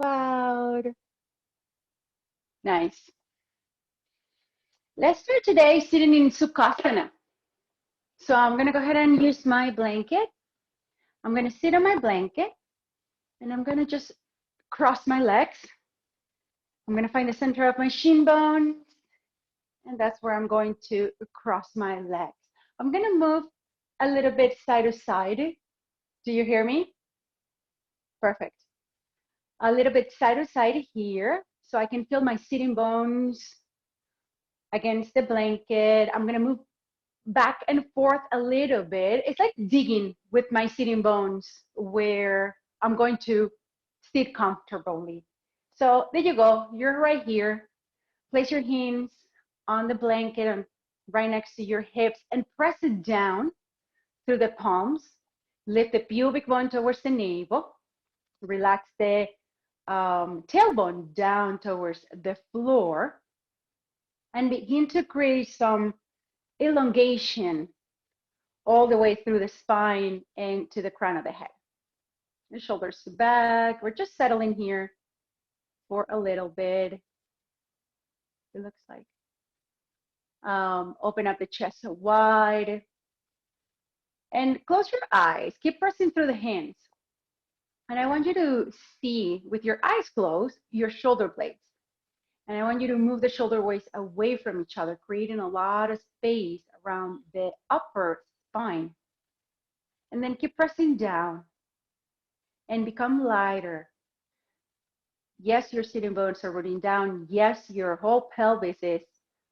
cloud. Nice. Let's start today sitting in Sukhasana. So I'm going to go ahead and use my blanket. I'm going to sit on my blanket and I'm going to just cross my legs. I'm going to find the center of my shin bones, and that's where I'm going to cross my legs. I'm going to move a little bit side to side. Do you hear me? Perfect. A little bit side to side here so I can feel my sitting bones against the blanket. I'm going to move back and forth a little bit. It's like digging with my sitting bones where I'm going to sit comfortably. So there you go. You're right here. Place your hands on the blanket and right next to your hips and press it down through the palms. Lift the pubic bone towards the navel. Relax the tailbone down towards the floor and begin to create some elongation all the way through the spine and to the crown of the head. The shoulders back. We're just settling here for a little bit. It looks like. Open up the chest wide. And close your eyes. Keep pressing through the hands. And I want you to see, with your eyes closed, your shoulder blades. And I want you to move the shoulder blades away from each other, creating a lot of space around the upper spine. And then keep pressing down and become lighter. Yes, your sitting bones are rooting down. Yes, your whole pelvis is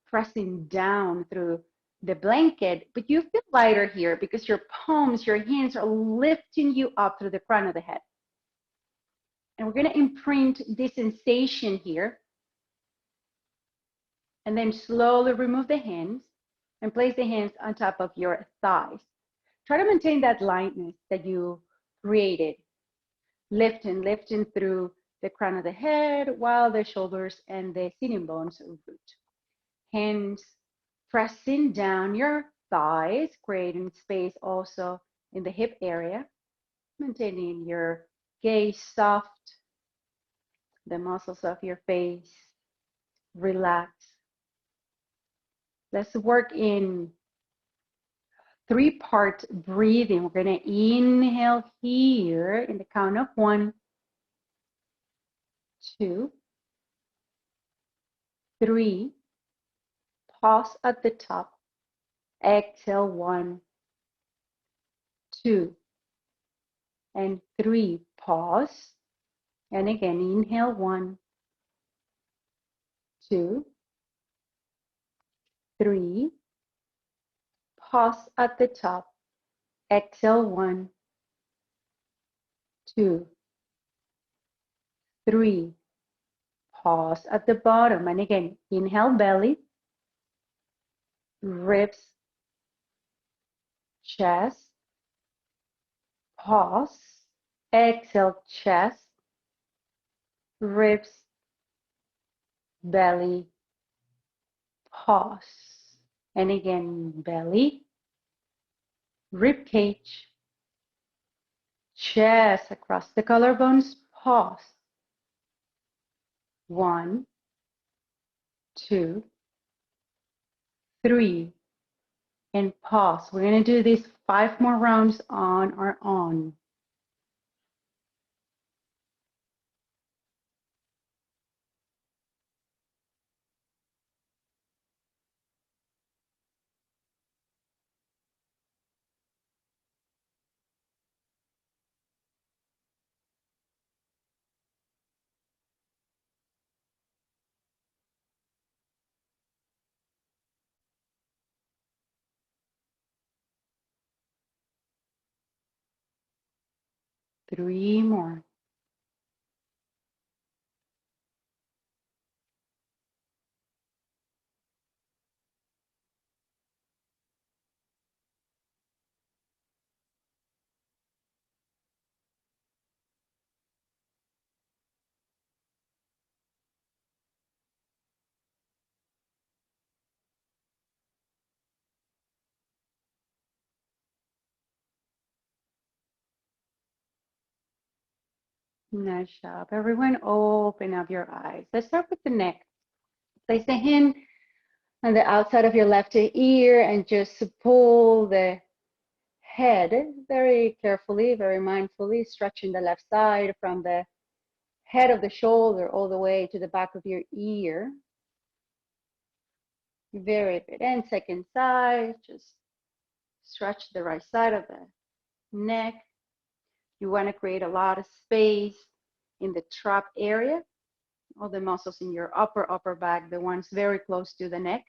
pressing down through the blanket, but you feel lighter here because your palms, your hands are lifting you up through the crown of the head. And we're going to imprint this sensation here. And then slowly remove the hands and place the hands on top of your thighs. Try to maintain that lightness that you created. Lifting through the crown of the head while the shoulders and the sitting bones root. Hands pressing down your thighs, creating space also in the hip area. Maintaining your gaze soft, the muscles of your face relax. Let's work in 3-part breathing. We're going to inhale here in the count of 1, 2, 3. Pause at the top. Exhale 1, 2, and 3. Pause. And again, inhale 1, 2, 3. Pause at the top. Exhale 1, 2, 3. Pause at the bottom. And again, inhale belly, ribs, chest. Pause. Exhale chest, ribs, belly, pause. And again, belly, rib cage, chest across the collarbones, pause. 1, 2, 3, and pause. We're going to do this 5 more rounds on our own. Three more. Nice job. Everyone, open up your eyes. Let's start with the neck. Place the hand on the outside of your left ear and just pull the head very carefully, very mindfully, stretching the left side from the head of the shoulder all the way to the back of your ear. Very good. And second side, just stretch the right side of the neck. You want to create a lot of space in the trap area, all the muscles in your upper back, the ones very close to the neck.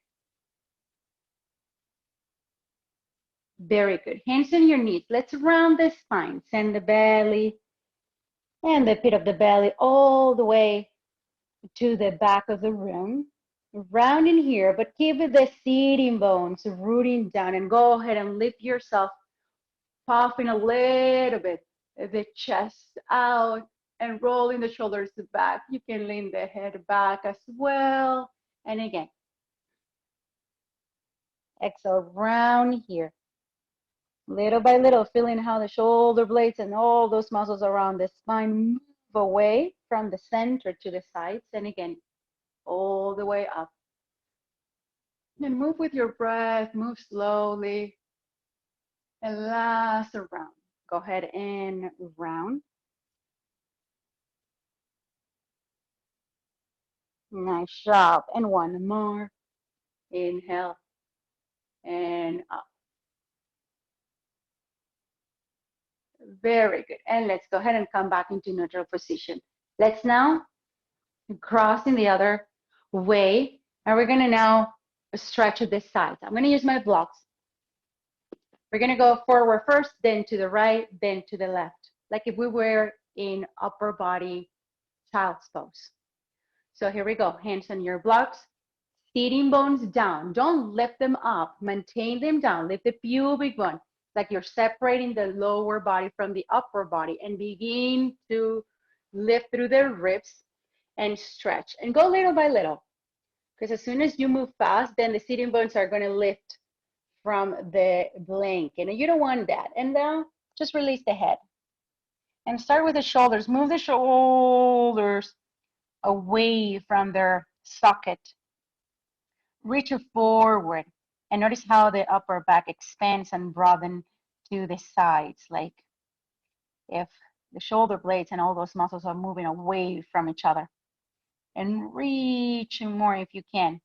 Very good. Hands on your knees. Let's round the spine. Send the belly and the pit of the belly all the way to the back of the room. Round in here, but keep the sitting bones rooting down, and go ahead and lift yourself, puffing a little bit the chest out and rolling the shoulders back. You can lean the head back as well. And again, exhale, round here. Little by little, feeling how the shoulder blades and all those muscles around the spine move away from the center to the sides. And again, all the way up. And move with your breath, move slowly. And last round. Go ahead and round. Nice job. And one more. Inhale and up. Very good. And let's go ahead and come back into neutral position. Let's now cross in the other way. And we're going to now stretch the sides. I'm going to use my blocks. We're going to go forward first, then to the right, then to the left, like if we were in upper body child's pose. So here we go. Hands on your blocks. Sitting bones down. Don't lift them up. Maintain them down. Lift the pubic bone, like you're separating the lower body from the upper body, and begin to lift through the ribs and stretch. And go little by little, because as soon as you move fast, then the sitting bones are going to lift from the blanket, and you don't want that. And now just release the head. And start with the shoulders. Move the shoulders away from their socket. Reach forward and notice how the upper back expands and broadens to the sides, like if the shoulder blades and all those muscles are moving away from each other. And reach more if you can.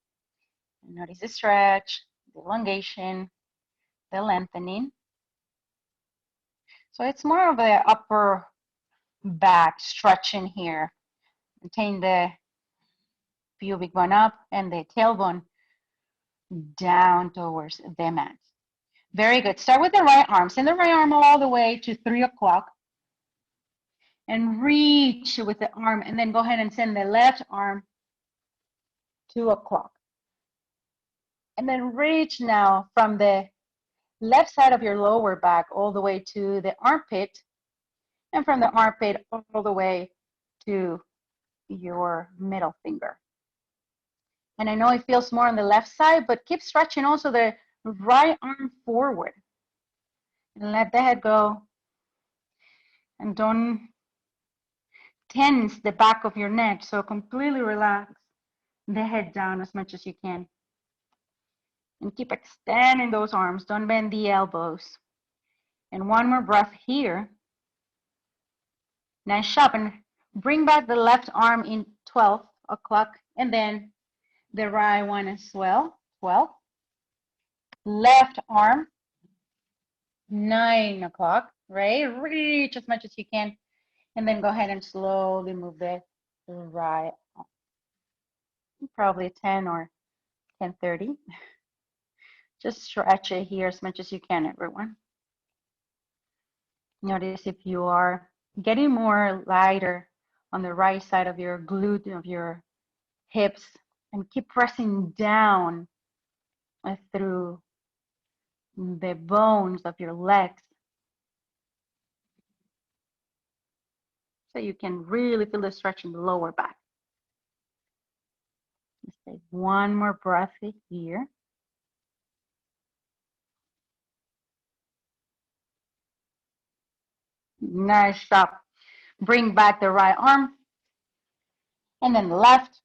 And notice the stretch, the elongation, the lengthening. So it's more of the upper back stretching here. Maintain the pubic bone up and the tailbone down towards the mat. Very good. Start with the right arm. Send the right arm all the way to 3 o'clock. And reach with the arm. And then go ahead and send the left arm 2 o'clock. And then reach now from the left side of your lower back all the way to the armpit. And from the armpit all the way to your middle finger. And I know it feels more on the left side, but keep stretching also the right arm forward. And let the head go. And don't tense the back of your neck. So completely relax the head down as much as you can. And keep extending those arms. Don't bend the elbows. And one more breath here. Nice job. And bring back the left arm in 12 o'clock. And then the right one as well. 12. Left arm, 9 o'clock, right? Reach as much as you can. And then go ahead and slowly move the right arm. Probably 10 or 10:30. Just stretch it here as much as you can, everyone. Notice if you are getting more lighter on the right side of your glute, of your hips, and keep pressing down through the bones of your legs. So you can really feel the stretch in the lower back. Let's take one more breath here. Nice job. Bring back the right arm and then the left.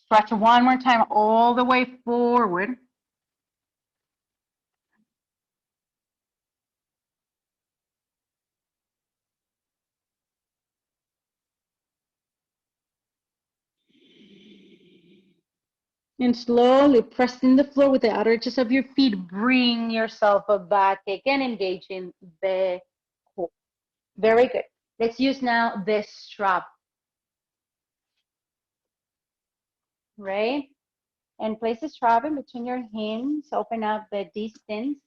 Stretch one more time all the way forward. And slowly pressing the floor with the outer edges of your feet, bring yourself back. Again, engaging the core. Very good. Let's use now this strap, right? And place the strap in between your hands. Open up the distance,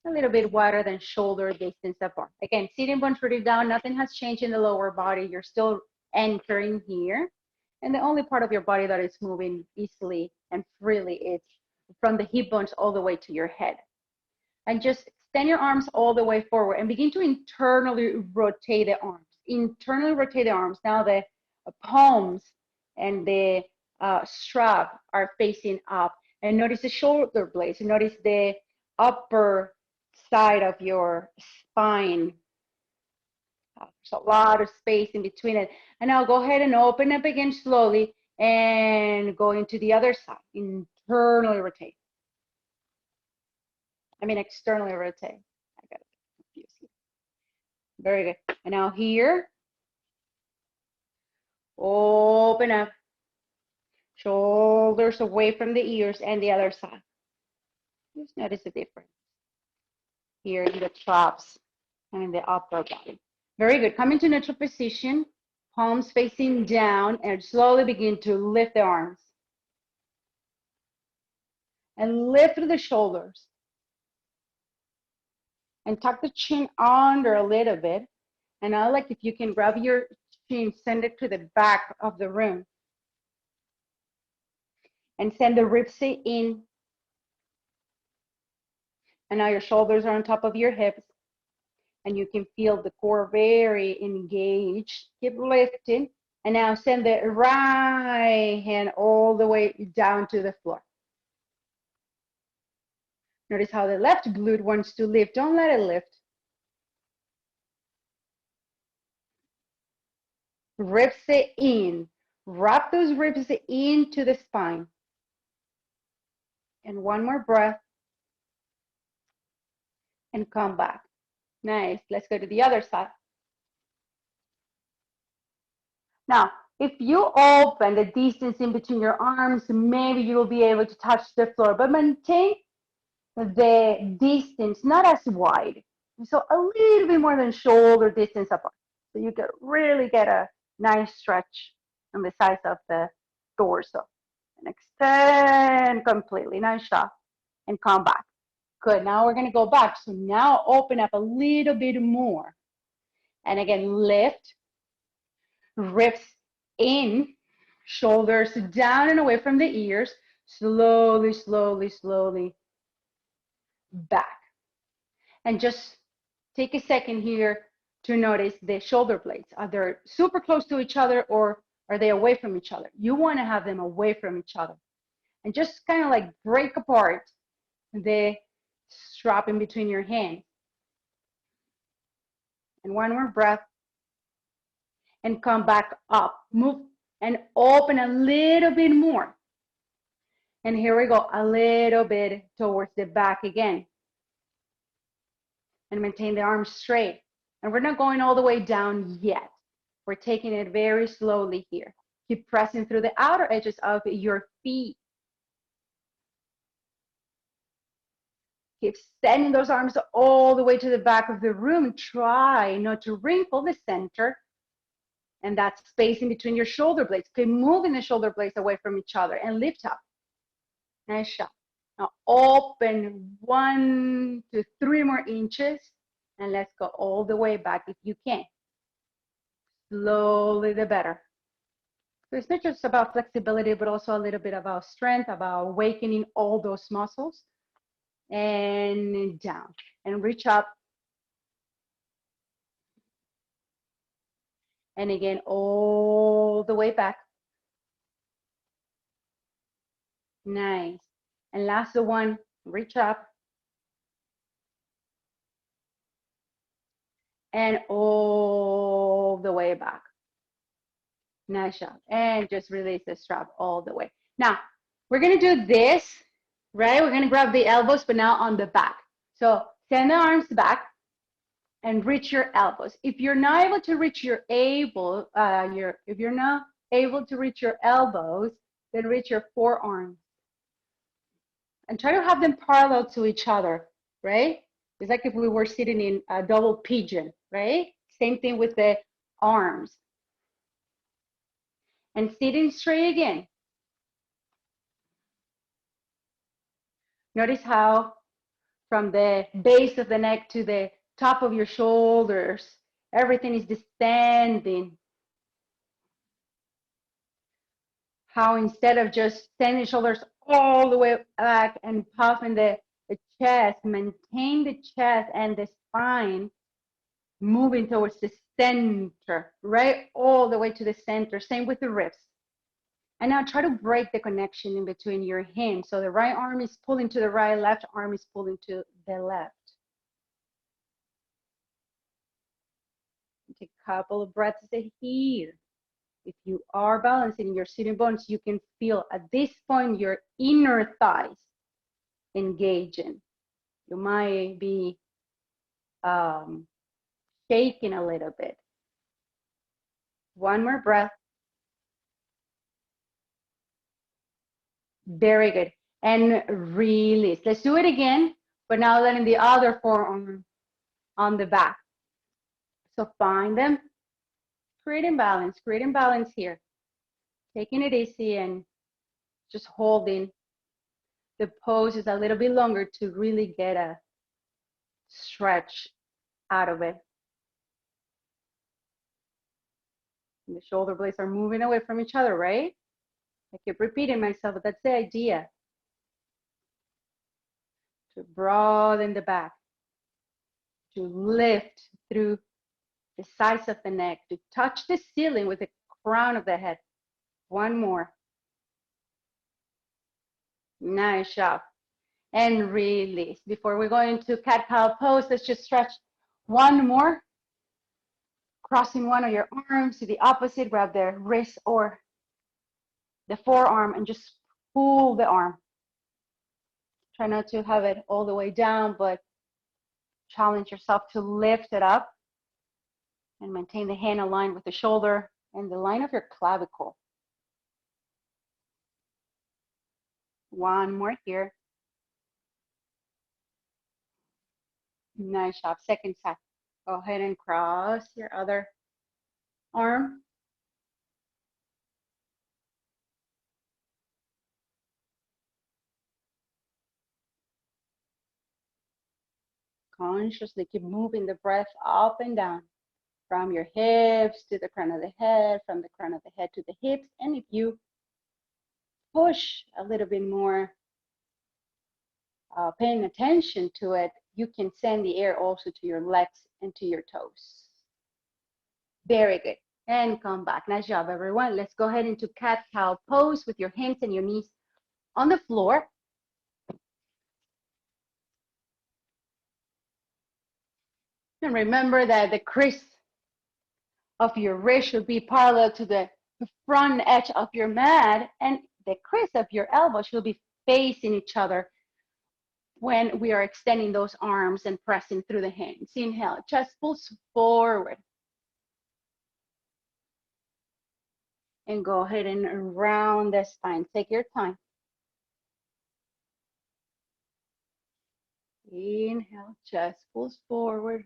a little bit wider than shoulder distance apart. Again, sitting bones rooted down. Nothing has changed in the lower body. You're still anchoring here. And the only part of your body that is moving easily and freely is from the hip bones all the way to your head. And just extend your arms all the way forward and begin to internally rotate the arms. Internally rotate the arms. Now the palms and the strap are facing up. And notice the shoulder blades. Notice the upper side of your spine. There's a lot of space in between it. And now go ahead and open up again slowly and go into the other side. Internally rotate. I mean, externally rotate. I got it confused here. Very good. And now here, open up. Shoulders away from the ears and the other side. Just notice the difference here in the traps and in the upper body. Very good. Come into neutral position, palms facing down, and slowly begin to lift the arms. And lift through the shoulders. And tuck the chin under a little bit. And I like if you can grab your chin, send it to the back of the room. And send the ribs in. And now your shoulders are on top of your hips. And you can feel the core very engaged. Keep lifting. And now send the right hand all the way down to the floor. Notice how the left glute wants to lift. Don't let it lift. Ribs in. Wrap those ribs into the spine. And one more breath. And come back. Nice. Let's go to the other side. Now, if you open the distance in between your arms, maybe you'll be able to touch the floor, but maintain the distance not as wide. So a little bit more than shoulder distance apart. So you can really get a nice stretch on the size of the torso. And extend completely. Nice job. And come back. Good. Now we're going to go back. So now open up a little bit more. And again, lift. Ribs in. Shoulders down and away from the ears. Slowly, slowly, slowly back. And just take a second here to notice the shoulder blades. Are they super close to each other or are they away from each other? You want to have them away from each other. And just kind of like break apart the strap in between your hands. And one more breath. And come back up. Move and open a little bit more. And here we go, a little bit towards the back again. And maintain the arms straight. And we're not going all the way down yet. We're taking it very slowly here. Keep pressing through the outer edges of your feet. Keep sending those arms all the way to the back of the room. Try not to wrinkle the center and that space in between your shoulder blades. Keep moving the shoulder blades away from each other and lift up. Nice job. Now open 1 to 3 more inches and let's go all the way back if you can. Slowly the better. So it's not just about flexibility, but also a little bit about strength, about awakening all those muscles. And down. And reach up. And again, all the way back. Nice. And last one, reach up. and all the way back. Nice job. And just release the strap all the way. Now, we're going to do this, right? We're going to grab the elbows, but now on the back. So send the arms back and reach your elbows. If you're not able to reach your if you're not able to reach your elbows, then reach your forearms. And try to have them parallel to each other, right? It's like if we were sitting in a double pigeon, right? Same thing with the arms. And sitting straight again. Notice how from the base of the neck to the top of your shoulders, everything is descending. How instead of just sending shoulders all the way back and puffing the chest, maintain the chest and the spine moving towards the center, right? All the way to the center. Same with the ribs. And now try to break the connection in between your hands. So the right arm is pulling to the right, left arm is pulling to the left. Take a couple of breaths here. If you are balancing your sitting bones, you can feel at this point your inner thighs engaging. You might be shaking a little bit. One more breath. Very good. And release. Let's do it again, but now letting the other forearm on the back. So find them. Creating balance here. Taking it easy and just holding the pose is a little bit longer to really get a stretch out of it. And the shoulder blades are moving away from each other, right? I keep repeating myself, but that's the idea. To broaden the back, to lift through the sides of the neck, to touch the ceiling with the crown of the head. One more. Nice job. And release. Before we go into cat-cow pose, let's just stretch one more. Crossing one of your arms to the opposite, grab the wrist or the forearm and just pull the arm. Try not to have it all the way down, but challenge yourself to lift it up and maintain the hand aligned with the shoulder and the line of your clavicle. One more here. Nice job. Second side. Go ahead and cross your other arm. Consciously keep moving the breath up and down from your hips to the crown of the head, from the crown of the head to the hips. And if you push a little bit more, paying attention to it, you can send the air also to your legs and to your toes. Very good. And come back. Nice job, everyone. Let's go ahead into cat-cow pose with your hands and your knees on the floor. And remember that the crease of your wrist should be parallel to the front edge of your mat, and the crease of your elbow should be facing each other when we are extending those arms and pressing through the hands. Inhale, chest pulls forward. And go ahead and round the spine. Take your time. Inhale, chest pulls forward.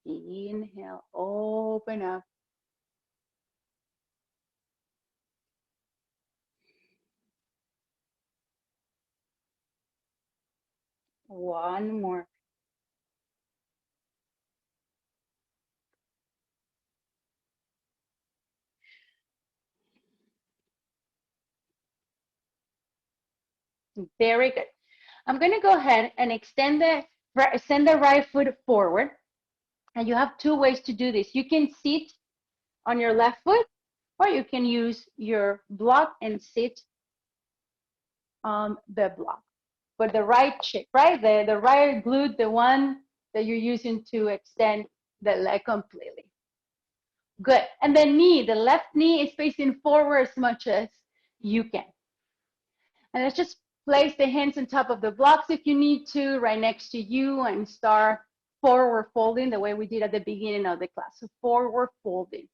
Inhale, open up. One more. Very good. I'm going to go ahead and send the right foot forward. And you have two ways to do this. You can sit on your left foot, or you can use your block and sit on the block. But the right shape, right? The right glute, the one that you're using to extend the leg completely. Good. And the knee, the left knee is facing forward as much as you can. And let's just place the hands on top of the blocks if you need to, right next to you, and start forward folding the way we did at the beginning of the class. So forward folding.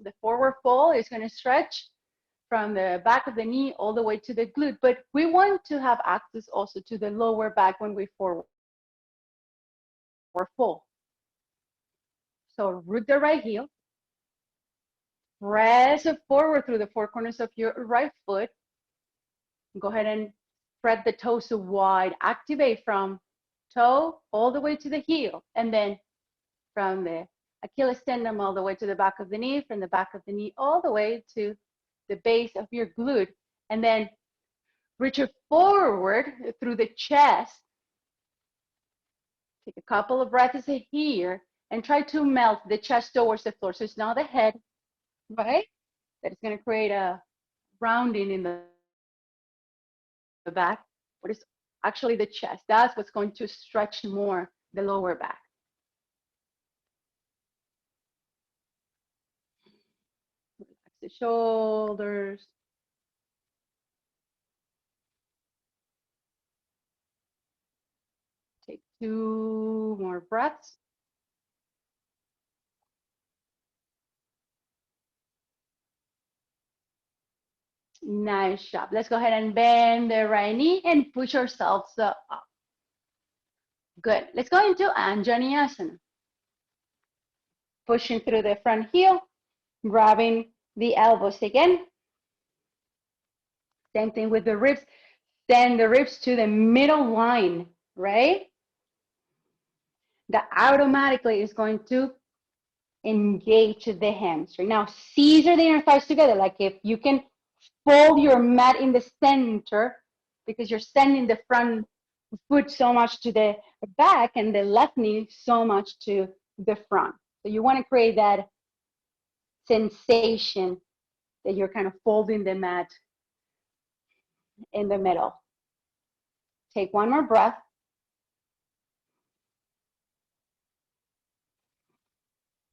The forward fold is going to stretch from the back of the knee all the way to the glute, but we want to have access also to the lower back when we forward fold. So root the right heel, press it forward through the four corners of your right foot. Go ahead and spread the toes wide, activate from toe all the way to the heel, and then from the Achilles tendon all the way to the back of the knee, from the back of the knee all the way to the base of your glute, and then reach it forward through the chest. Take a couple of breaths here and try to melt the chest towards the floor. So it's not the head, right? That is going to create a rounding in the back, but it's actually the chest. That's what's going to stretch more the lower back. Relax the shoulders. Take 2 more breaths. Nice job. Let's go ahead and bend the right knee and push ourselves up. Good. Let's go into Anjaneyasana. Pushing through the front heel, grabbing the elbows again. Same thing with the ribs. Send the ribs to the middle line, right? That automatically is going to engage the hamstring. Now, scissor the inner thighs together, like if you can fold your mat in the center, because you're sending the front foot so much to the back and the left knee so much to the front. So you want to create that sensation that you're kind of folding the mat in the middle. Take 1 more breath.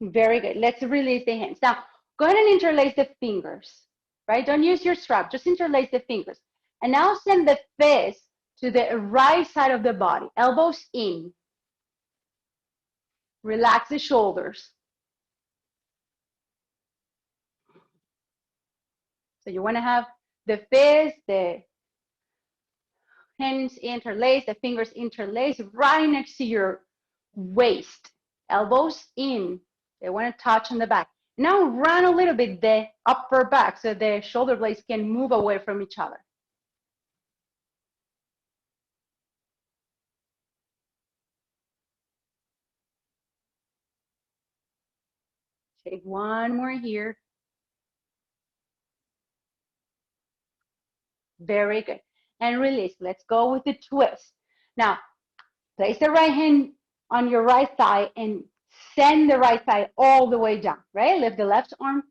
Very good. Let's release the hands. Now, go ahead and interlace the fingers, right? Don't use your strap, just interlace the fingers. And now send the fist to the right side of the body, elbows in. Relax the shoulders. So you want to have the fist, the hands interlaced, the fingers interlaced right next to your waist, elbows in. They want to touch on the back. Now run a little bit the upper back so the shoulder blades can move away from each other. Take 1 more here. Very good. And release. Let's go with the twist. Now, place the right hand on your right thigh and send the right thigh all the way down, right? Lift the left arm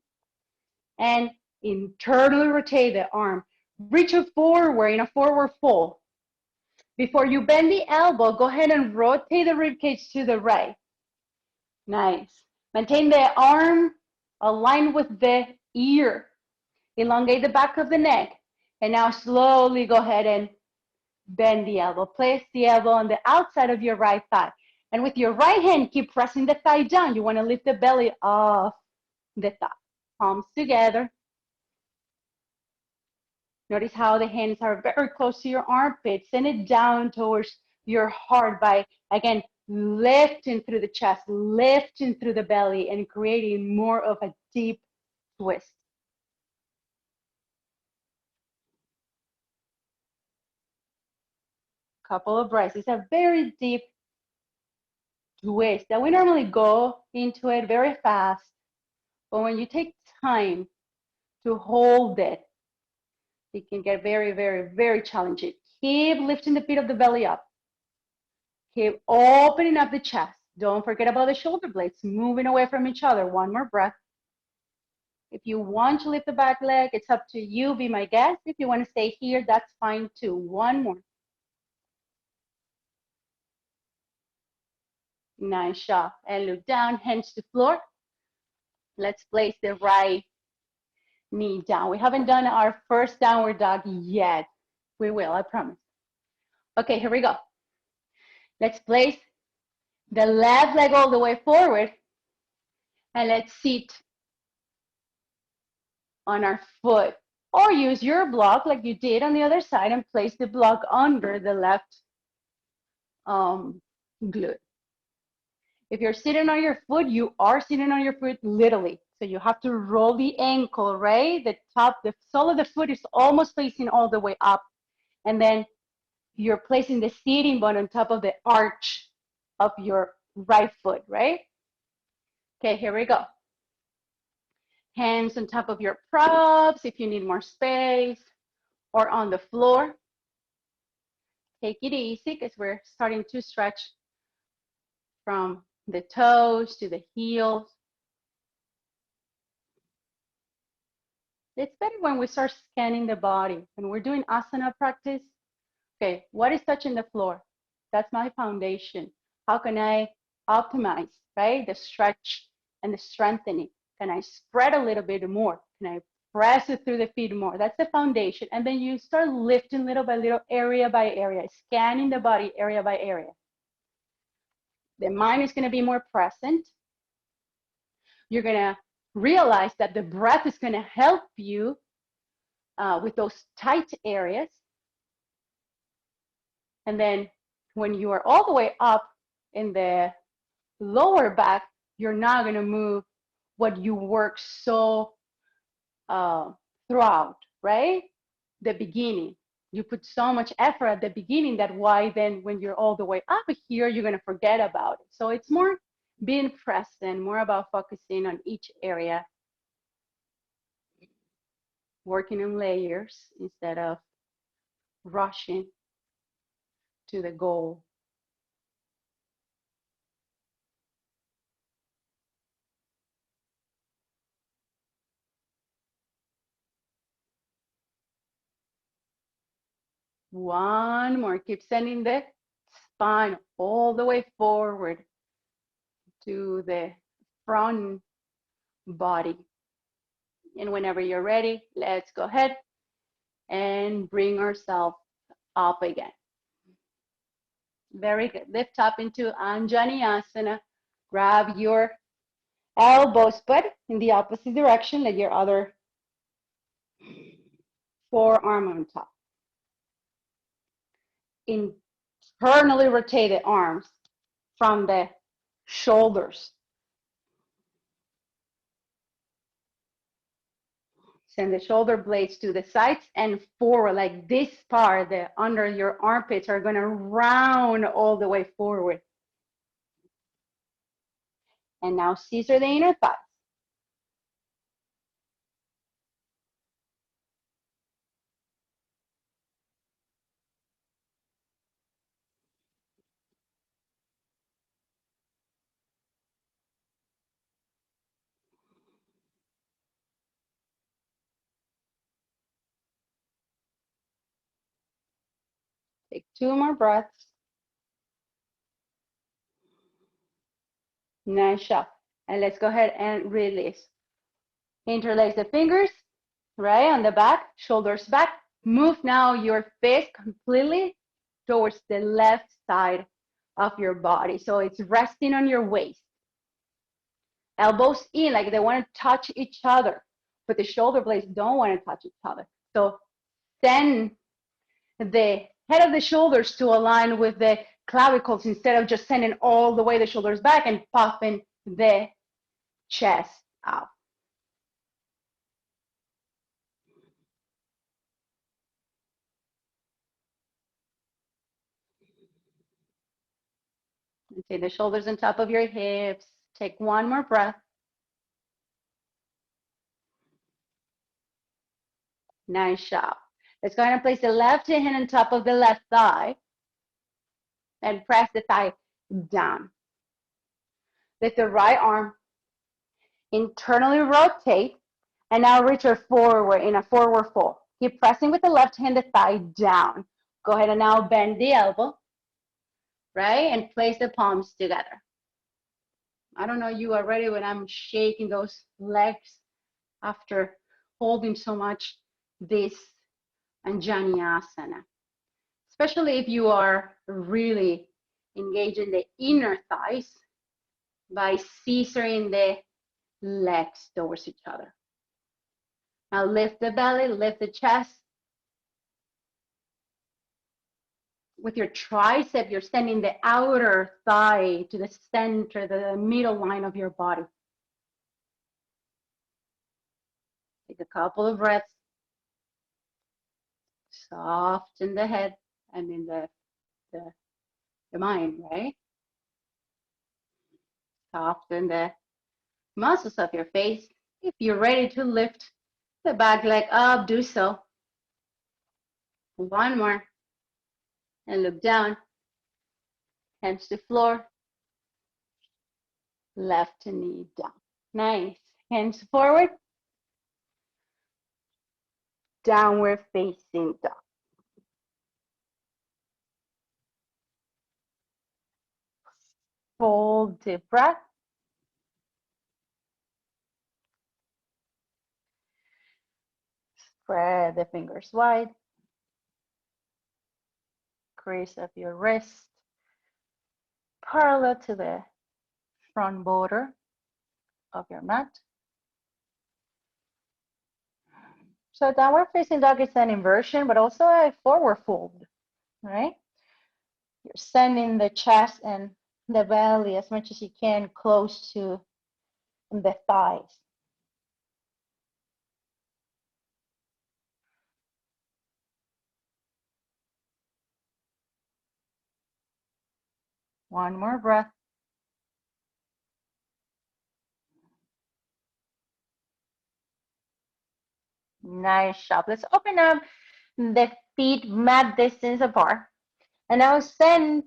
and internally rotate the arm. Reach it forward in a forward fold. Before you bend the elbow, go ahead and rotate the ribcage to the right. Nice. Maintain the arm aligned with the ear. Elongate the back of the neck. And now slowly go ahead and bend the elbow. Place the elbow on the outside of your right thigh. And with your right hand, keep pressing the thigh down. You want to lift the belly off the thigh. Palms together. Notice how the hands are very close to your armpits. Send it down towards your heart by, again, lifting through the chest, lifting through the belly, and creating more of a deep twist. Couple of breaths. It's a very deep twist that we normally go into it very fast. But when you take time to hold it, it can get very, very, very challenging. Keep lifting the pit of the belly up. Keep opening up the chest. Don't forget about the shoulder blades moving away from each other. 1 more breath. If you want to lift the back leg, it's up to you. Be my guest. If you want to stay here, that's fine too. One more. Nice job. And look down, hands to floor. Let's place the right knee down. We haven't done our first downward dog yet. We will, I promise. Okay, here we go. Let's place the left leg all the way forward and let's sit on our foot, or use your block like you did on the other side and place the block under the left glute. If you're sitting on your foot, you are sitting on your foot literally. So you have to roll the ankle, right? The sole of the foot is almost facing all the way up. And then you're placing the seating bone on top of the arch of your right foot, right? Okay, here we go. Hands on top of your props if you need more space, or on the floor. Take it easy because we're starting to stretch from the toes to the heels. It's better when we start scanning the body. When we're doing asana practice, okay, what is touching the floor? That's my foundation. How can I optimize, right? The stretch and the strengthening. Can I spread a little bit more? Can I press it through the feet more? That's the foundation. And then you start lifting little by little, area by area, scanning the body area by area. The mind is going to be more present. You're going to realize that the breath is going to help you with those tight areas. And then when you are all the way up in the lower back, you're not going to move what you work so throughout, right? The beginning. You put so much effort at the beginning that why then when you're all the way up here, you're going to forget about it. So it's more being present, more about focusing on each area, working in layers instead of rushing to the goal. One more. Keep sending the spine all the way forward to the front body. And whenever you're ready, let's go ahead and bring ourselves up again. Very good. Lift up into Anjaneyasana. Grab your elbows, but in the opposite direction. Let your other forearm on top. Internally rotate the arms from the shoulders. Send the shoulder blades to the sides and forward, like this part, the under your armpits are gonna round all the way forward. And now scissor the inner thighs. Take 2 more breaths. Nice job. And let's go ahead and release. Interlace the fingers, right, on the back, shoulders back. Move now your fist completely towards the left side of your body. So it's resting on your waist. Elbows in, like they want to touch each other, but the shoulder blades don't want to touch each other. So send the head of the shoulders to align with the clavicles instead of just sending all the way the shoulders back and popping the chest out. And take the shoulders on top of your hips. Take 1 more breath. Nice job. Let's go ahead and place the left hand on top of the left thigh and press the thigh down. Let the right arm internally rotate And now reach her forward in a forward fold. Keep pressing with the left-handed thigh down. Go ahead and now bend the elbow, right? And place the palms together. I don't know you already when I'm shaking those legs after holding so much this Anjaneyasana. Especially if you are really engaging the inner thighs by scissoring the legs towards each other. Now lift the belly, lift the chest. With your tricep, you're sending the outer thigh to the center, the middle line of your body. Take a couple of breaths. Soften the head, I mean the mind, right? Soften the muscles of your face. If you're ready to lift the back leg up, do so. One more. And look down. Hands to floor. Left knee down. Nice. Hands forward. Downward facing dog. Full deep breath. Spread the fingers wide. Crease of your wrist parallel to the front border of your mat. So downward facing dog is an inversion, but also a forward fold, right? You're sending the chest and the belly as much as you can close to the thighs. One more breath. Nice job. Let's open up the feet mat distance apart. And now bend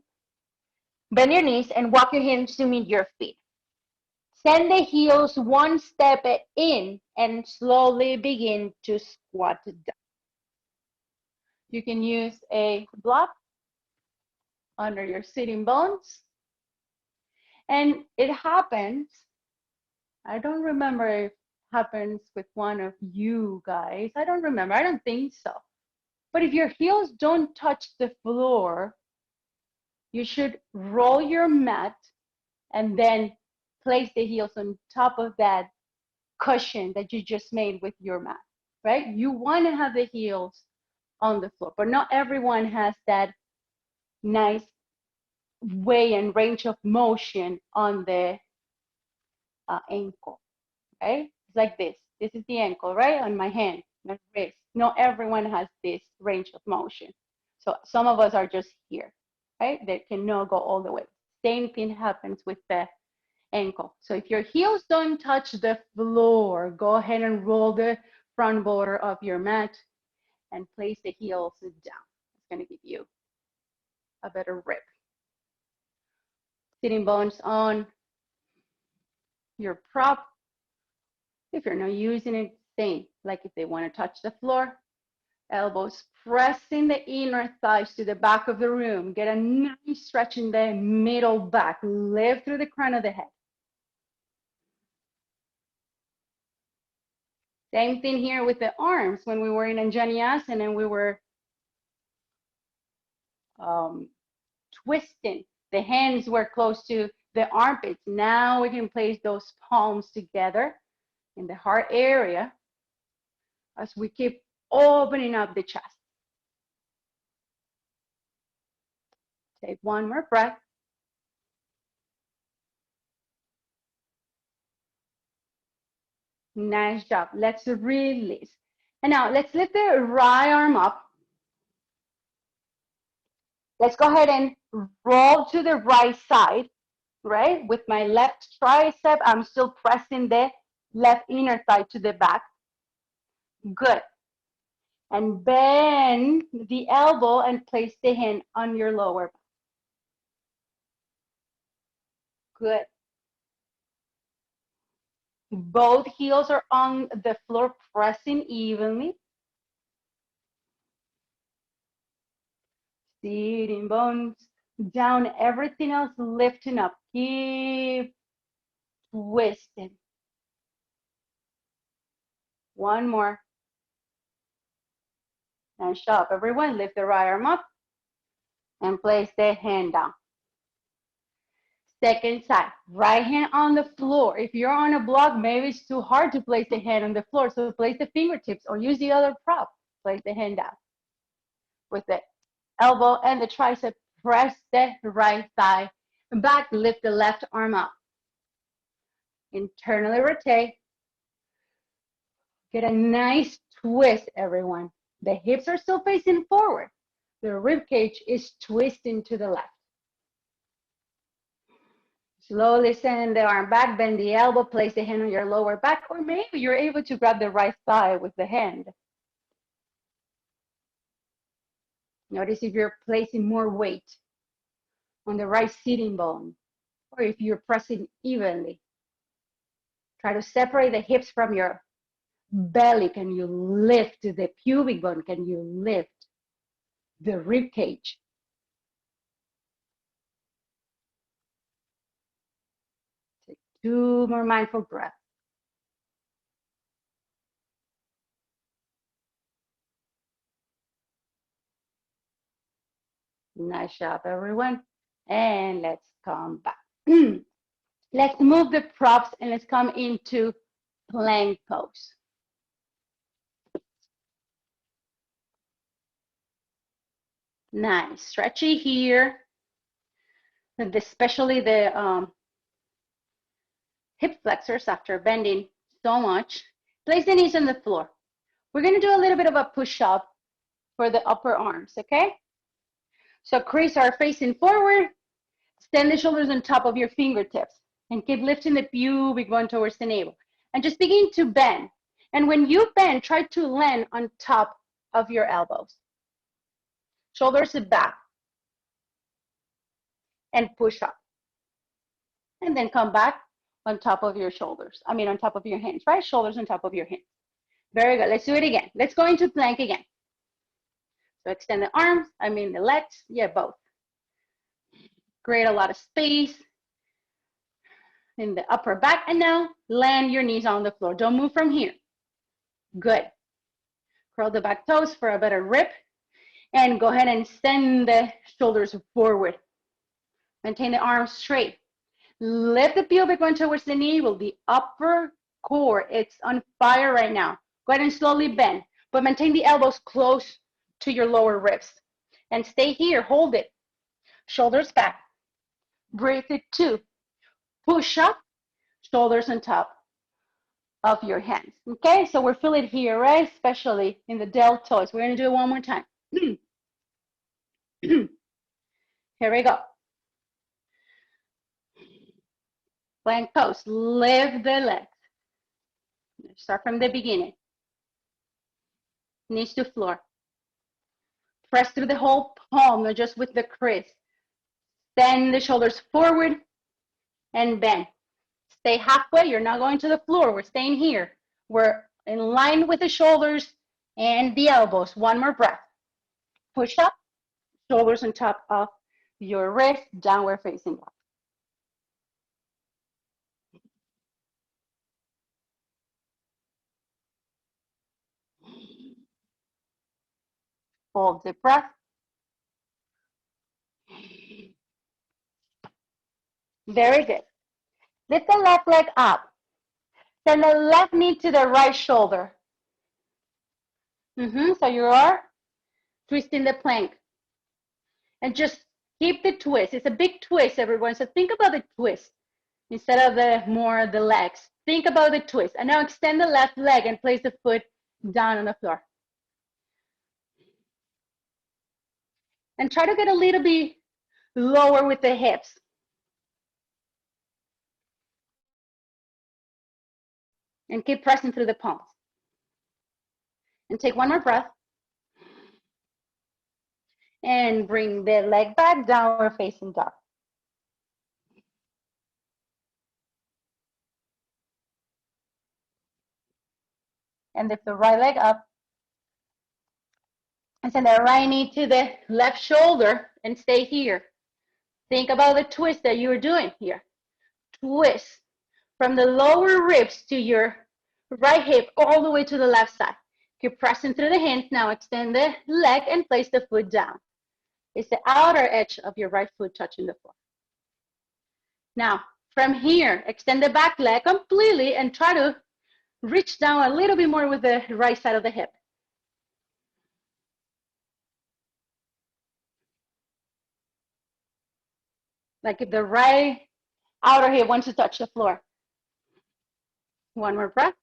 your knees and walk your hands to meet your feet. Send the heels one step in and slowly begin to squat down. You can use a block under your sitting bones. And it happens, I don't remember if it happens with one of you guys. I don't remember. I don't think so. But if your heels don't touch the floor, you should roll your mat and then place the heels on top of that cushion that you just made with your mat, right? You want to have the heels on the floor, but not everyone has that nice way and range of motion on the ankle, right? It's like this. This is the ankle, right? On my hand, my wrist. Not everyone has this range of motion. So some of us are just here, right? They cannot go all the way. Same thing happens with the ankle. So if your heels don't touch the floor, go ahead and roll the front border of your mat and place the heels down. It's going to give you a better grip. Sitting bones on your prop. If you're not using it, same. Like if they want to touch the floor, elbows pressing the inner thighs to the back of the room. Get a nice stretch in the middle back. Lift through the crown of the head. Same thing here with the arms. When we were in Anjaneyasana and we were twisting, the hands were close to the armpits. Now we can place those palms together in the heart area as we keep opening up the chest. Take one more breath. Nice job. Let's release. And now let's lift the right arm up. Let's go ahead and roll to the right side, right? With my left tricep, I'm still pressing the left inner thigh to the back. Good. And bend the elbow and place the hand on your lower back. Good. Both heels are on the floor, pressing evenly. Sitting bones down, everything else lifting up. Keep twisting. One more. And stop. Everyone, lift the right arm up and place the hand down. Second side, right hand on the floor. If you're on a block, maybe it's too hard to place the hand on the floor. So place the fingertips or use the other prop. Place the hand down. With the elbow and the tricep, press the right thigh back. Lift the left arm up. Internally rotate. Get a nice twist, everyone. The hips are still facing forward. The rib cage is twisting to the left. Slowly send the arm back, bend the elbow, place the hand on your lower back, or maybe you're able to grab the right thigh with the hand. Notice if you're placing more weight on the right sitting bone, or if you're pressing evenly. Try to separate the hips from your belly. Can you lift the pubic bone? Can you lift the rib cage? Take 2 more mindful breaths. Nice job, everyone. And let's come back. Let's move the props and let's come into plank pose. Nice, stretchy here, and especially the hip flexors after bending so much. Place the knees on the floor. We're gonna do a little bit of a push-up for the upper arms, okay? So crease are facing forward, stand the shoulders on top of your fingertips, and keep lifting the pubic bone towards the navel. And just begin to bend. And when you bend, try to land on top of your elbows. Shoulders back. And push up. And then come back on top of your shoulders. I mean, on top of your hands, right? Shoulders on top of your hands. Very good. Let's do it again. Let's go into plank again. So extend the arms, the legs. Yeah, both. Create a lot of space in the upper back. And now land your knees on the floor. Don't move from here. Good. Curl the back toes for a better grip. And go ahead and send the shoulders forward. Maintain the arms straight. Lift the pubic bone towards the navel. The upper core, it's on fire right now. Go ahead and slowly bend, but maintain the elbows close to your lower ribs. And stay here, hold it. Shoulders back. Breathe it 2. Push up, shoulders on top of your hands. Okay, so we're feeling it here, right? Especially in the deltoids. We're gonna do it one more time. Here we go. Plank pose, lift the legs. Start from the beginning. Knees to floor. Press through the whole palm, not just with the crease. Send the shoulders forward and bend. Stay halfway, you're not going to the floor, we're staying here. We're in line with the shoulders and the elbows. One more breath. Push up, shoulders on top of your wrist, downward facing dog. Hold the breath. Very good. Lift the left leg up. Send the left knee to the right shoulder. So you are twisting the plank. And just keep the twist. It's a big twist, everyone. So think about the twist instead of the legs. Think about the twist. And now extend the left leg and place the foot down on the floor. And try to get a little bit lower with the hips. And keep pressing through the palms. And take one more breath. And bring the leg back, downward facing dog. And lift the right leg up. And send the right knee to the left shoulder and stay here. Think about the twist that you're doing here. Twist from the lower ribs to your right hip all the way to the left side. Keep pressing through the hands. Now extend the leg and place the foot down. It's the outer edge of your right foot touching the floor. Now, from here, extend the back leg completely and try to reach down a little bit more with the right side of the hip. Like if the right outer hip wants to touch the floor. One more breath.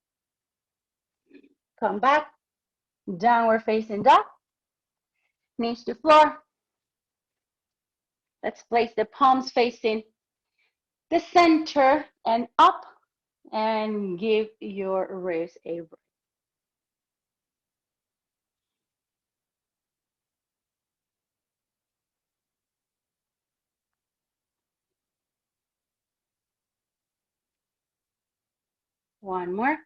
Come back. Downward facing dog. Knees to floor. Let's place the palms facing the center and up and give your ribs a break. One more.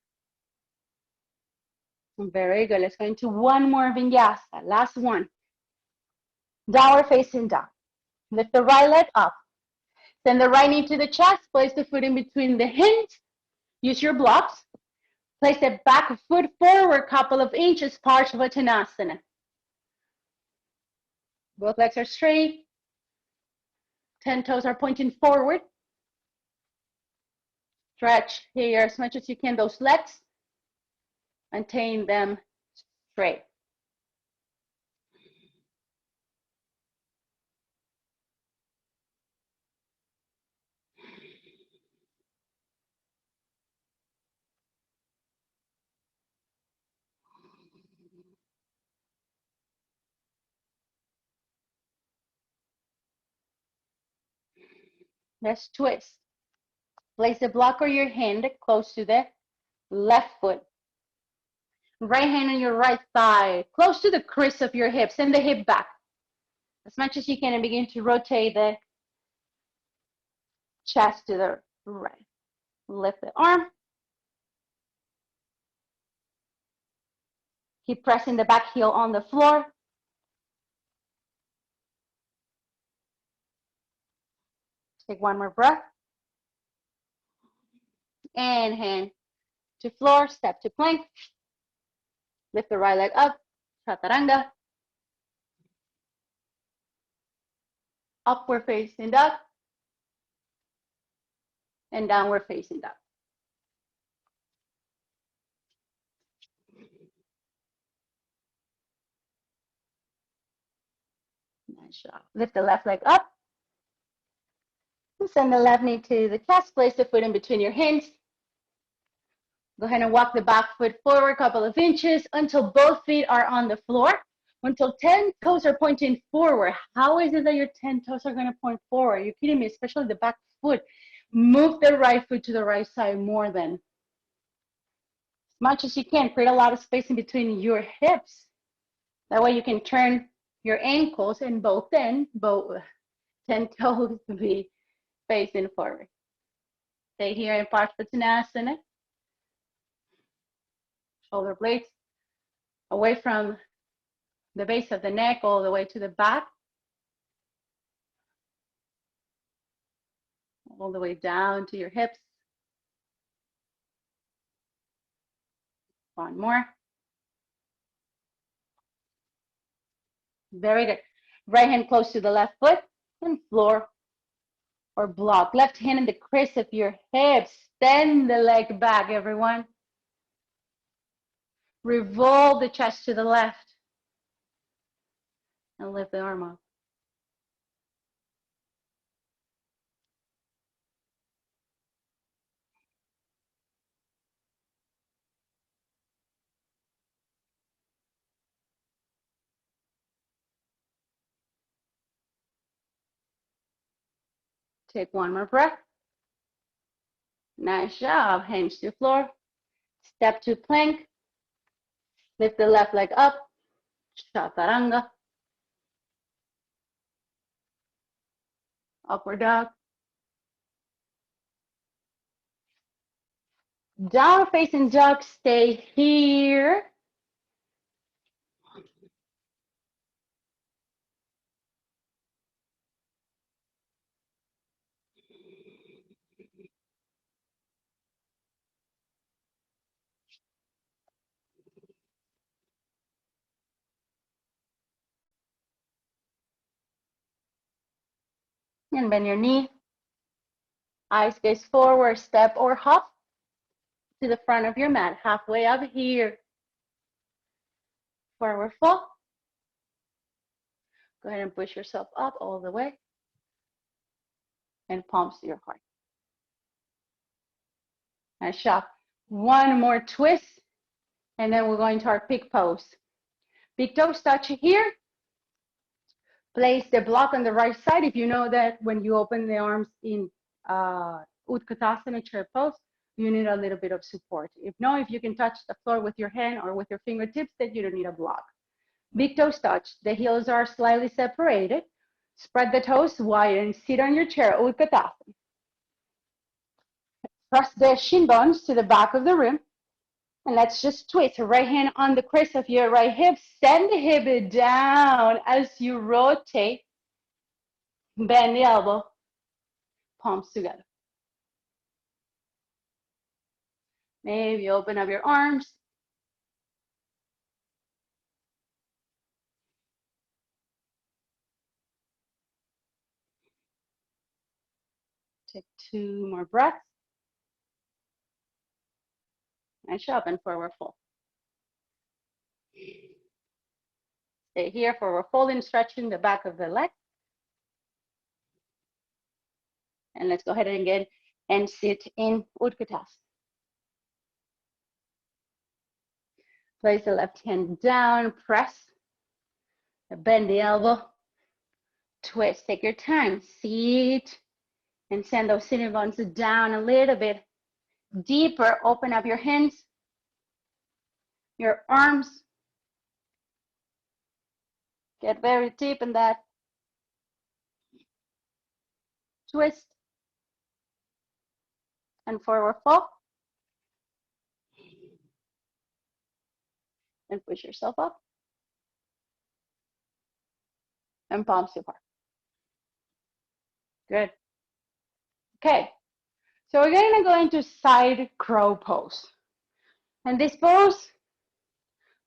Very good. Let's go into one more vinyasa. Last one. Downward facing dog. Lift the right leg up. Send the right knee to the chest. Place the foot in between the hands. Use your blocks. Place the back foot forward a couple of inches, Parsvottanasana. Both legs are straight. 10 toes are pointing forward. Stretch here as much as you can those legs. Maintain them straight. Let's twist. Place the block or your hand close to the left foot. Right hand on your right thigh, close to the crease of your hip. Send the hip back as much as you can and begin to rotate the chest to the right. Lift the arm. Keep pressing the back heel on the floor. Take one more breath. And hand to floor, step to plank. Lift the right leg up, chaturanga. Upward facing dog. And downward facing dog. Nice job. Lift the left leg up. Send the left knee to the chest. Place the foot in between your hands. Go ahead and walk the back foot forward a couple of inches until both feet are on the floor. Until 10 toes are pointing forward. How is it that your 10 toes are going to point forward? You're kidding me, especially the back foot. Move the right foot to the right side more than. As much as you can, create a lot of space in between your hips. That way you can turn your ankles and both 10 toes to be facing forward. Stay here in Parsvottanasana. Shoulder blades away from the base of the neck all the way to the back. All the way down to your hips. One more. Very good. Right hand close to the left foot and floor or block. Left hand in the crease of your hips. Extend the leg back, everyone. Revolve the chest to the left. And lift the arm up. Take one more breath. Nice job. Hands to floor. Step to plank. Lift the left leg up. Chaturanga. Upward dog. Downward facing dog, stay here. And bend your knee. Eyes gaze forward, step or hop to the front of your mat, halfway up here. Forward fold. Go ahead and push yourself up all the way. And palms to your heart. Nice job. One more twist. And then we're going to our pig pose. Big toes touch here. Place the block on the right side. If you know that when you open the arms in Utkatasana chair pose, you need a little bit of support. If no, if you can touch the floor with your hand or with your fingertips, then you don't need a block. Big toes touch. The heels are slightly separated. Spread the toes wide and sit on your chair, Utkatasana. Press the shin bones to the back of the room. And let's just twist. Right hand on the crease of your right hip. Send the hip down as you rotate. Bend the elbow. Palms together. Maybe open up your arms. Take 2 more breaths. Nice job, and forward fold. Stay here, forward folding, stretching the back of the leg. And let's go ahead and again and sit in Utkatasana. Place the left hand down, press, bend the elbow, twist, take your time, sit, and send those sitting bones down a little bit deeper. Open up your hands, your arms. Get very deep in that twist and forward fold. And push yourself up. And palms apart. Good. Okay. So we're going to go into side crow pose. And this pose,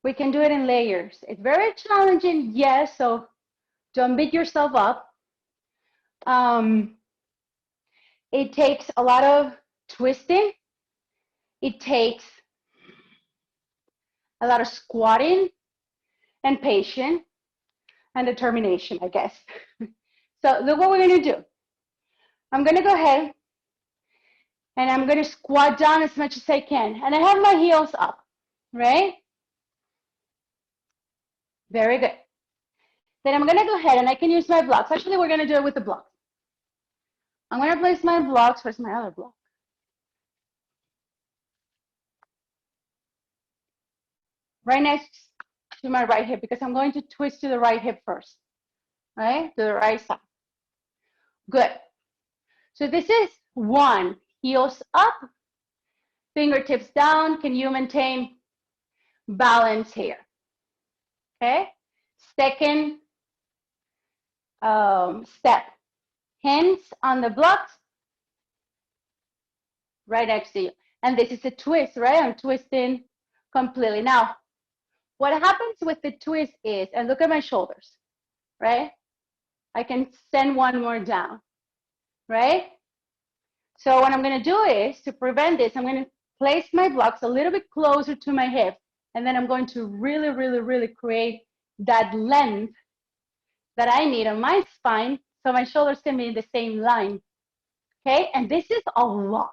we can do it in layers. It's very challenging, yes, so don't beat yourself up. It takes a lot of twisting. It takes a lot of squatting and patience and determination, I guess. So look what we're going to do. I'm going to go ahead and I'm going to squat down as much as I can. And I have my heels up, right? Very good. Then I'm going to go ahead and I can use my blocks. Actually, we're going to do it with the blocks. I'm going to place my blocks. Where's my other block? Right next to my right hip, because I'm going to twist to the right hip first, right? To the right side. Good. So this is 1, heels up, fingertips down. Can you maintain balance here? Okay. Second step, hands on the blocks, right next to you. And this is a twist, right? I'm twisting completely. Now, what happens with the twist is, and look at my shoulders, right? I can send one more down, right? So what I'm going to do is, to prevent this, I'm going to place my blocks a little bit closer to my hip, and then I'm going to really, really, really create that length that I need on my spine so my shoulders can be in the same line, okay? And this is a lot.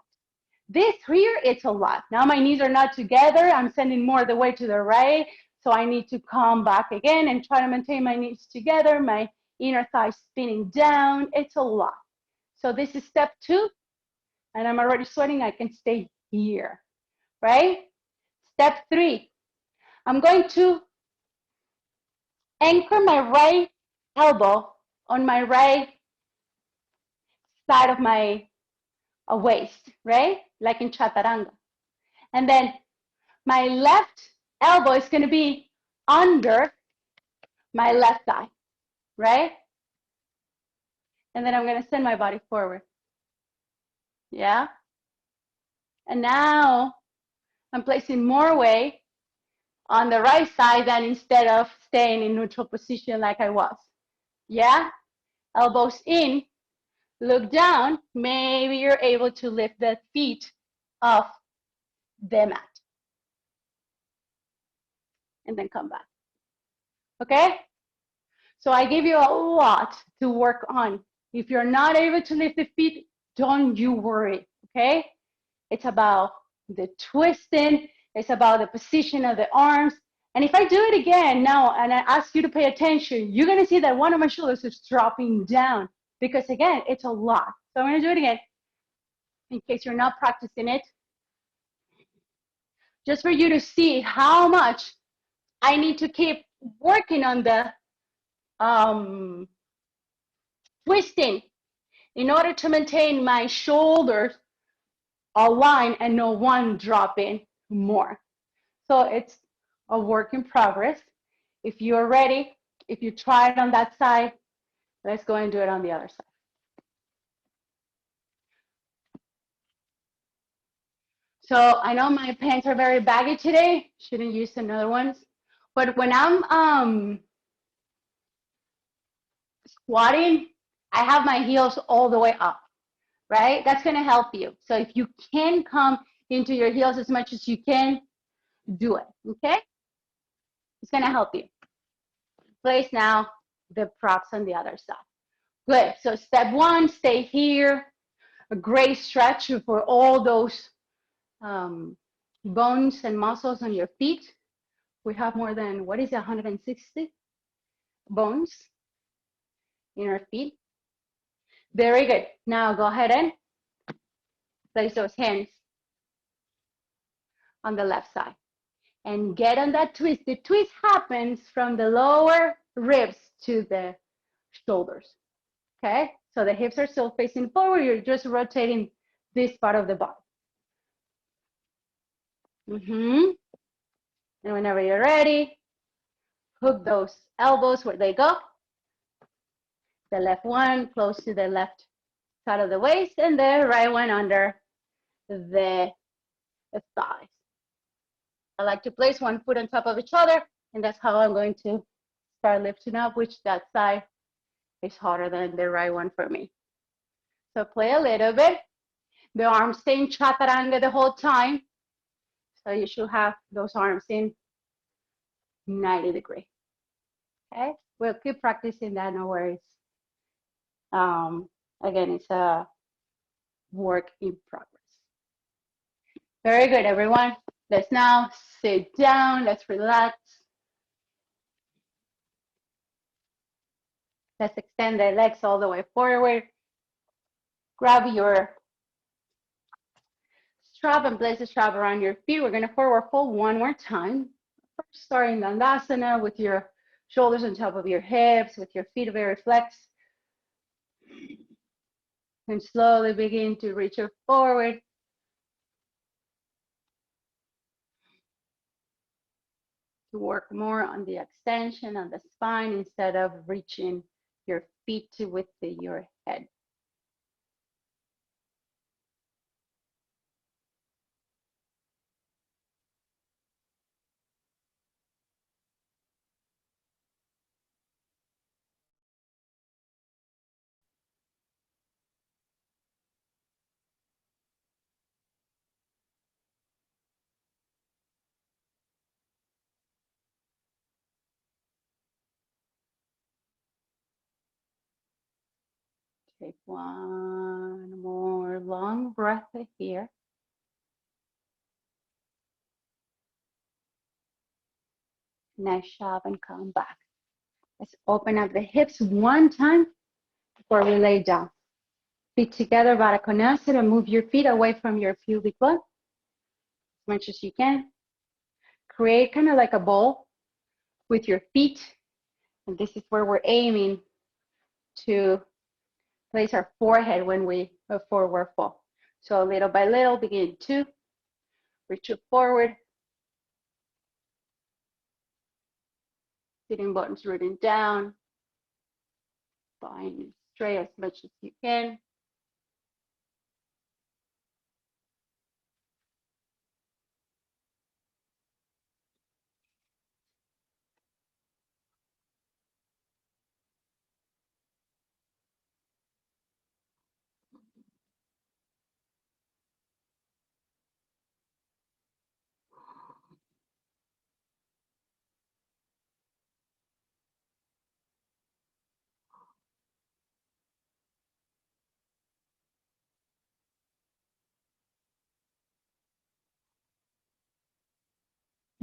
This here, it's a lot. Now my knees are not together. I'm sending more the way to the right, so I need to come back again and try to maintain my knees together, my inner thigh spinning down. It's a lot. So this is step 2, and I'm already sweating. I can stay here, right? Step 3, I'm going to anchor my right elbow on my right side of my waist, right? Like in chaturanga. And then my left elbow is going to be under my left thigh, right? And then I'm going to send my body forward. Yeah? And now I'm placing more weight on the right side than instead of staying in neutral position like I was. Yeah? Elbows in, look down. Maybe you're able to lift the feet off the mat. And then come back. Okay? So I give you a lot to work on. If you're not able to lift the feet, don't you worry, okay? It's about the twisting, it's about the position of the arms. And if I do it again now and I ask you to pay attention, you're gonna see that one of my shoulders is dropping down because again, it's a lot. So I'm gonna do it again in case you're not practicing it. Just for you to see how much I need to keep working on the twisting in order to maintain my shoulders aligned and no one dropping more. So it's a work in progress. If you're ready, if you try it on that side, let's go and do it on the other side. So I know my pants are very baggy today. Shouldn't use another ones. But when I'm squatting, I have my heels all the way up, right? That's gonna help you. So if you can come into your heels as much as you can, do it, okay? It's gonna help you. Place now the props on the other side. Good, so step one, stay here. A great stretch for all those bones and muscles on your feet. We have more than, what is it, 160 bones in our feet. Very good. Now go ahead and place those hands on the left side and get on that twist. The twist happens from the lower ribs to the shoulders. Okay, so the hips are still facing forward. You're just rotating this part of the body. And whenever you're ready, hook those elbows where they go. The left one close to the left side of the waist and the right one under the thighs. I like to place one foot on top of each other, and that's how I'm going to start lifting up, which that side is harder than the right one for me. So play a little bit. The arms stay in chaturanga the whole time. So you should have those arms in 90 degrees. Okay, we'll keep practicing that, no worries. Again, it's a work in progress. Very good, everyone. Let's now sit down, let's relax. Let's extend the legs all the way forward. Grab your strap and place the strap around your feet. We're gonna forward fold one more time. First, starting Dandasana with your shoulders on top of your hips, with your feet very flexed. And slowly begin to reach it forward. To work more on the extension on the spine instead of reaching your feet with your head. Take one more long breath here. Nice job and come back. Let's open up the hips one time before we lay down. Feet together, Baddha Konasana. Move your feet away from your pubic bone as much as you can. Create kind of like a bowl with your feet. And this is where we're aiming to place our forehead when we forward fold. So little by little, begin to Reach it forward. Sitting bones rooting down. Spine straight as much as you can.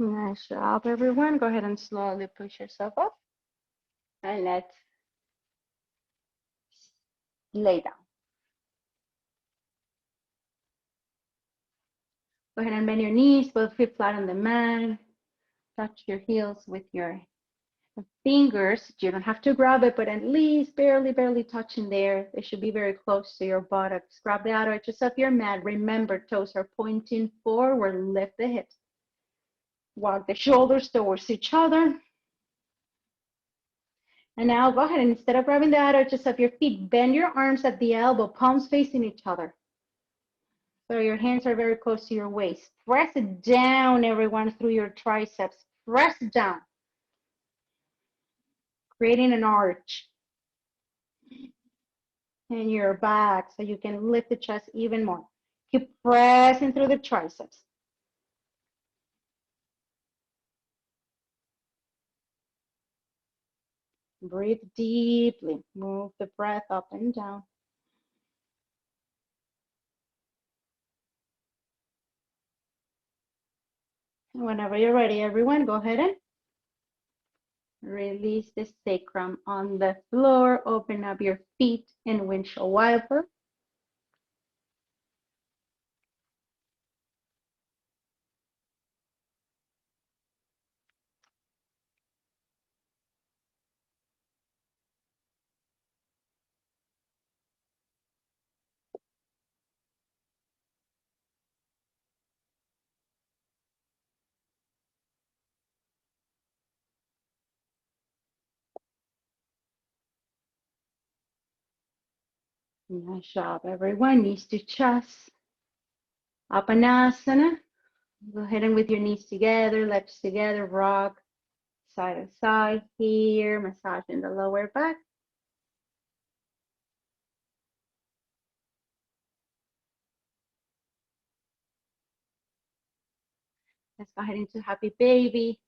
Nice job, everyone. Go ahead and slowly push yourself up. And let's lay down. Go ahead and bend your knees, both feet flat on the mat. Touch your heels with your fingers. You don't have to grab it, but at least barely touching there. They should be very close to your buttocks. Grab the outer edges of your mat. Remember, toes are pointing forward. Lift the hips. Walk the shoulders towards each other. And now go ahead and instead of grabbing the outer edges of your feet, bend your arms at the elbow, palms facing each other. So your hands are very close to your waist. Press it down, everyone, through your triceps. Press it down, creating an arch in your back so you can lift the chest even more. Keep pressing through the triceps. Breathe deeply. Move the breath up and down. And whenever you're ready, everyone, go ahead and release the sacrum on the floor. Open up your feet in windshield wiper. Nice job, everyone. Knees to chest. Apanasana. Go ahead and with your knees together, legs together, rock side to side here, massaging the lower back. Let's go ahead into happy baby.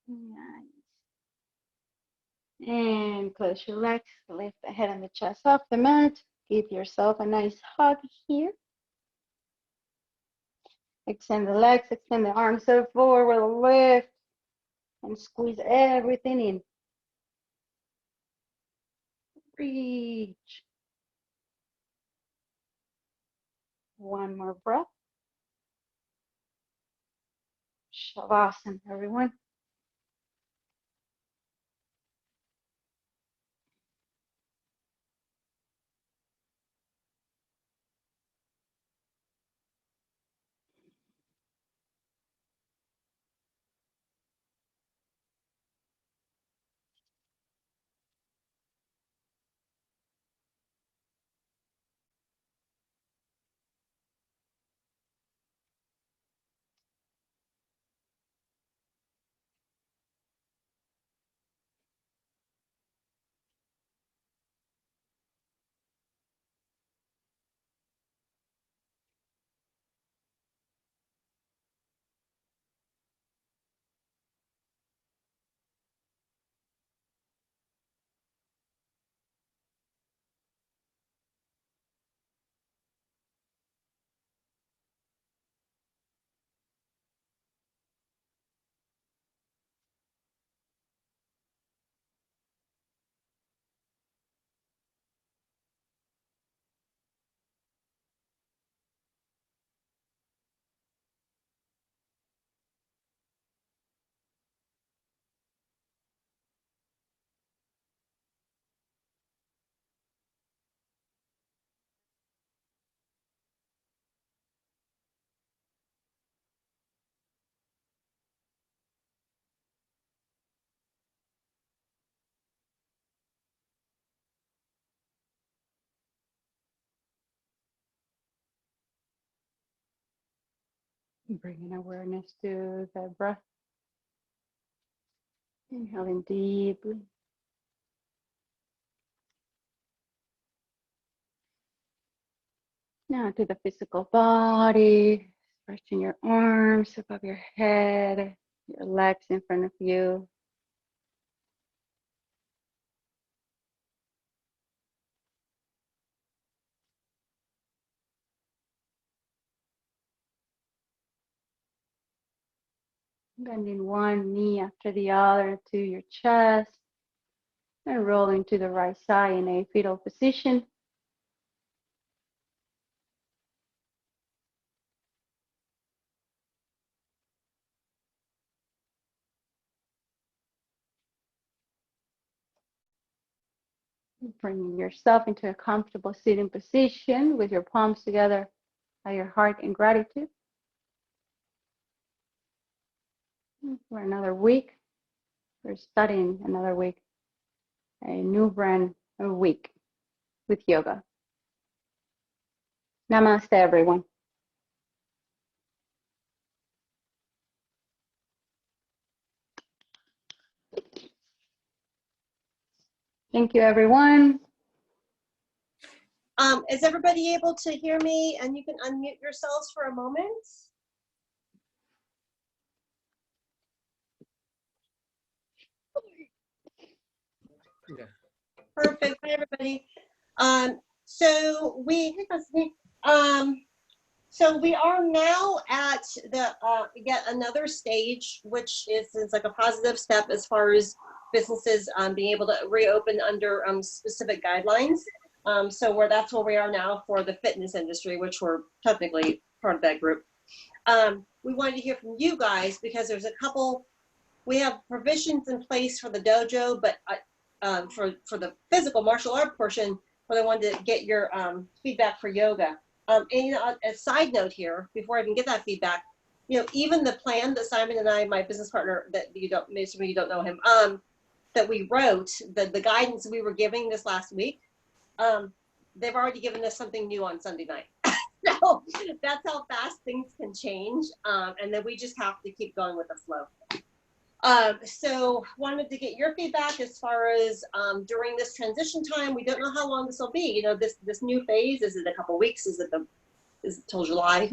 Nice. And close your legs, lift the head and the chest off the mat. Give yourself a nice hug here. Extend the legs, extend the arms up forward, lift, and squeeze everything in. Reach. One more breath. Shavasana, everyone. Bringing awareness to the breath. Inhaling deeply. Now to the physical body, stretching your arms above your head, your legs in front of you. Bending one knee after the other to your chest and rolling to the right side in a fetal position. Bringing yourself into a comfortable sitting position with your palms together at your heart in gratitude. For another week, we're studying another week, a new brand new week with yoga. Namaste, everyone. Thank you, everyone. Is everybody able to hear me? And you can unmute yourselves for a moment. Yeah. Perfect. Hi, everybody. So we are now at the yet another stage, which is like a positive step as far as businesses being able to reopen under specific guidelines. So that's where we are now for the fitness industry, which we're technically part of that group. We wanted to hear from you guys because there's a couple. We have provisions in place for the dojo, but for the physical martial art portion, but I wanted to get your feedback for yoga. And a side note here, before I even get that feedback, even the plan that Simon and I, my business partner, that maybe you don't know him, that we wrote, the guidance we were giving this last week, they've already given us something new on Sunday night. So that's how fast things can change, and then we just have to keep going with the flow. So wanted to get your feedback as far as during this transition time. We don't know how long this will be. This new phase, is it a couple weeks? Is it till July?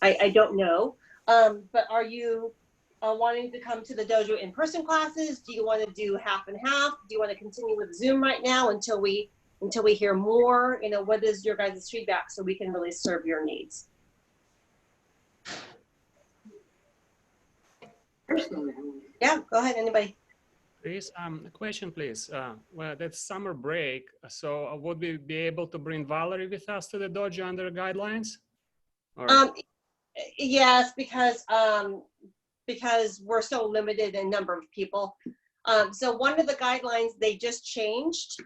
I don't know. But are you wanting to come to the dojo in-person classes? Do you want to do half and half? Do you want to continue with Zoom right now until we hear more? What is your guys' feedback so we can really serve your needs? Yeah, go ahead, anybody. Please, a question, please. Well, that's summer break, so would we be able to bring Valerie with us to the dojo under guidelines? Or? Yes, because we're so limited in number of people. So one of the guidelines they just changed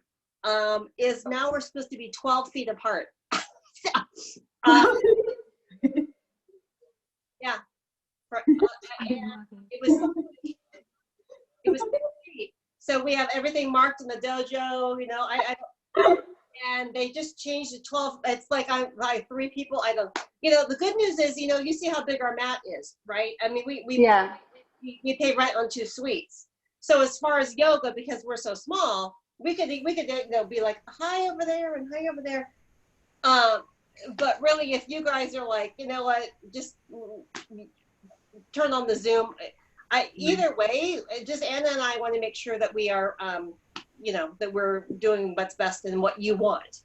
is now we're supposed to be 12 feet apart. Yeah. It was so we have everything marked in the dojo, and they just changed to 12. It's like I'm like 3 people. I don't, the good news is, you see how big our mat is, right? I mean, we pay rent on 2 suites. So as far as yoga, because we're so small, we could be like hi over there and hi over there. But really, if you guys are like, just turn on the Zoom. Either way, just Anna and I want to make sure that we are, that we're doing what's best and what you want.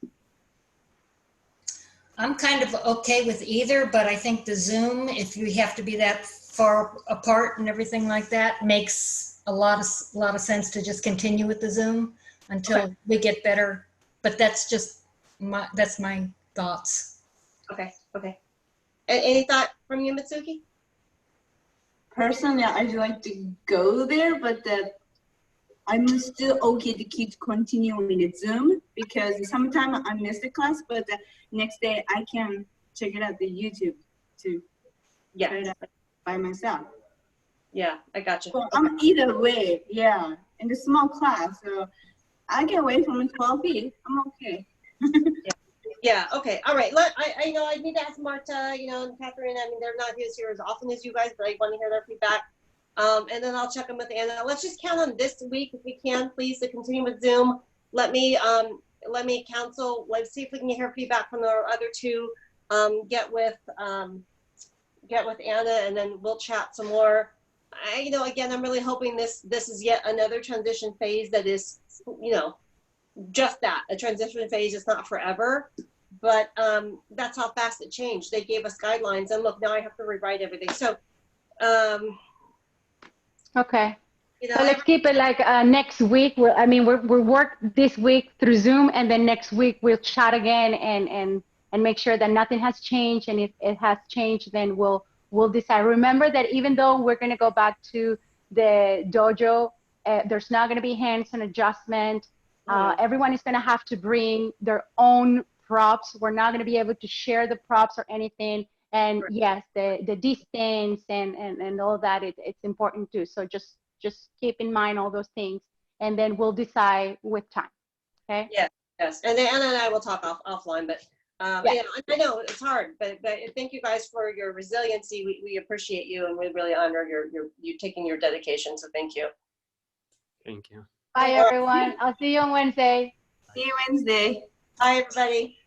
I'm kind of okay with either, but I think the Zoom, if you have to be that far apart and everything like that, makes a lot of sense to just continue with the Zoom until we get better. But that's just my thoughts. Okay. Any thought from you, Mitsuki? Personally, I'd like to go there, but I'm still okay to keep continuing the Zoom because sometimes I miss the class, but the next day I can check it out the YouTube to try it out by myself. Yeah, I got you. So I'm either way, yeah, in the small class, so I get away from 12 feet. I'm okay. Yeah, okay, all right. I know I need to ask Marta, you know, and Catherine, I mean, they're not here as often as you guys, but I want to hear their feedback. And then I'll check them with Anna. Let's just count on this week if we can, please, to continue with Zoom. Let me counsel, let's see if we can hear feedback from our other two. Get with Anna, and then we'll chat some more. You know, again, I'm really hoping this is yet another transition phase that is, you know, just that, a transition phase. It's not forever, but that's how fast it changed. They gave us guidelines, and look, now I have to rewrite everything. So, Okay. you know, So let's keep it like next week. We'll work this week through Zoom, and then next week we'll chat again and make sure that nothing has changed. And if it has changed, then we'll decide. Remember that even though we're going to go back to the dojo, there's not going to be hands-on adjustment. Everyone is going to have to bring their own props. We're not going to be able to share the props or anything. And yes, the distance and all that, it's important too. So just keep in mind all those things, and then we'll decide with time. Okay? Yes. And then Anna and I will talk offline, but you know, I know it's hard, but thank you guys for your resiliency. We appreciate you, and we really honor you taking your dedication. So thank you. Thank you. Bye, everyone. I'll see you on Wednesday. See you Wednesday. Bye, everybody.